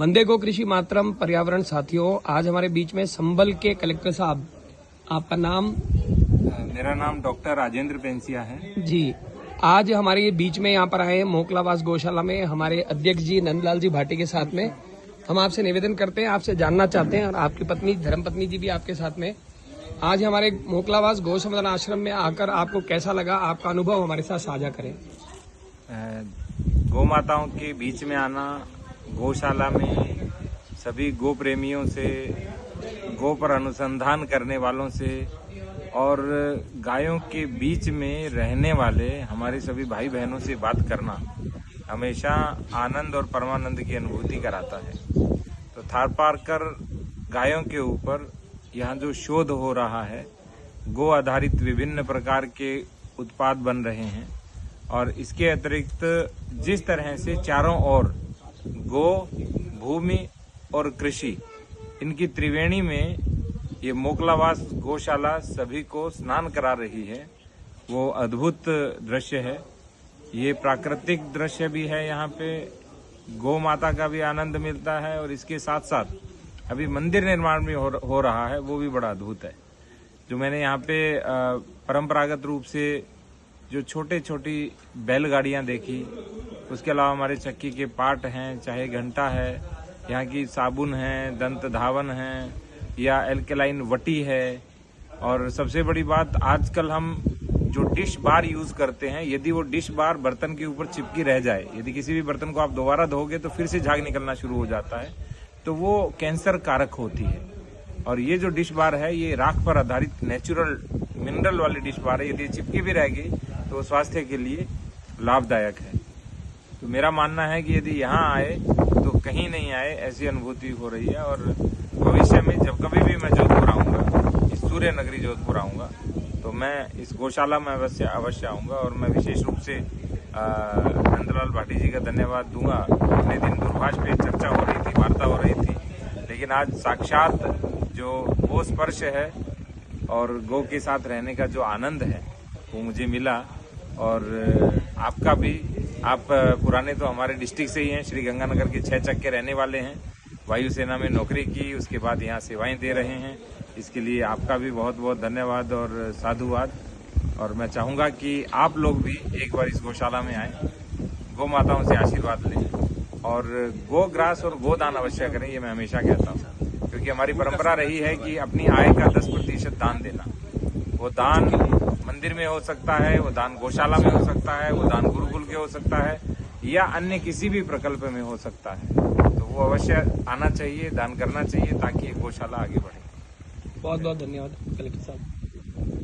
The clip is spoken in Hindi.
वंदे गो कृषि मातरम पर्यावरण साथियों, आज हमारे बीच में संभल के कलेक्टर साहब, आपका नाम? मेरा नाम डॉक्टर राजेंद्र पेंसिया है जी। आज हमारे बीच में यहाँ पर आए हैं मोकलावास गौशाला में हमारे अध्यक्ष जी नंदलाल जी भाटी के साथ में। हम आपसे निवेदन करते हैं, आपसे जानना चाहते हैं, और आपकी पत्नी धर्मपत्नी जी भी आपके साथ में। आज हमारे मोकलावास गौ संवर्धन आश्रम में आकर आपको कैसा लगा, आपका अनुभव हमारे साथ साझा करें। गौ माताओं के बीच में आना, गौशाला में सभी गो प्रेमियों से, गो पर अनुसंधान करने वालों से और गायों के बीच में रहने वाले हमारे सभी भाई बहनों से बात करना हमेशा आनंद और परमानंद की अनुभूति कराता है। तो थारपारकर गायों के ऊपर यहाँ जो शोध हो रहा है, गो आधारित विभिन्न प्रकार के उत्पाद बन रहे हैं, और इसके अतिरिक्त जिस तरह से चारों ओर गो, भूमि और कृषि, इनकी त्रिवेणी में ये मोकलावास गौशाला सभी को स्नान करा रही है, वो अद्भुत दृश्य है। ये प्राकृतिक दृश्य भी है, यहाँ पे गौ माता का भी आनंद मिलता है, और इसके साथ साथ अभी मंदिर निर्माण भी हो रहा है, वो भी बड़ा अद्भुत है। जो मैंने यहाँ पे परंपरागत रूप से जो छोटे छोटी बैलगाड़ियाँ देखी, उसके अलावा हमारे चक्की के पार्ट हैं, चाहे घंटा है, यहाँ की साबुन है, दंत धावन है, या एल्केलाइन वटी है, और सबसे बड़ी बात, आजकल हम जो डिश बार यूज करते हैं, यदि वो डिश बार बर्तन के ऊपर चिपकी रह जाए, यदि किसी भी बर्तन को आप दोबारा धोगे तो फिर से झाग निकलना शुरू हो जाता है, तो वो कैंसर कारक होती है। और ये जो डिश बार है, ये राख पर आधारित नेचुरल मिनरल वाली डिश बार है, यदि चिपकी भी रहेगी तो स्वास्थ्य के लिए लाभदायक है। तो मेरा मानना है कि यदि यहाँ आए तो कहीं नहीं आए, ऐसी अनुभूति हो रही है। और भविष्य में जब कभी भी मैं जोधपुर आऊँगा, इस सूर्य नगरी जोधपुर आऊँगा, तो मैं इस गौशाला में अवश्य आऊँगा। और मैं विशेष रूप से नंदलाल भाटी जी का धन्यवाद दूंगा। इतने दिन दूरभाष पे चर्चा हो रही थी, वार्ता हो रही थी, लेकिन आज साक्षात जो वो स्पर्श है और गौ के साथ रहने का जो आनंद है, वो मुझे मिला। और आपका भी, आप पुराने तो हमारे डिस्ट्रिक्ट से ही हैं, श्री गंगानगर के 6 चक के रहने वाले हैं, वायुसेना में नौकरी की, उसके बाद यहाँ सेवाएं दे रहे हैं। इसके लिए आपका भी बहुत बहुत धन्यवाद और साधुवाद। और मैं चाहूँगा कि आप लोग भी एक बार इस गौशाला में आएँ, गौ माताओं से आशीर्वाद लें, और गो ग्रास और गोदान अवश्य करें, ये मैं हमेशा कहता हूँ। क्योंकि हमारी परंपरा रही है कि अपनी आय का 10% दान देना। वो दान मंदिर में हो सकता है, वो दान गौशाला में हो सकता है, वो दान गुरुकुल के हो सकता है, या अन्य किसी भी प्रकल्प में हो सकता है। तो वो अवश्य आना चाहिए, दान करना चाहिए, ताकि गौशाला आगे बढ़े। बहुत बहुत धन्यवाद कलेक्टर साहब।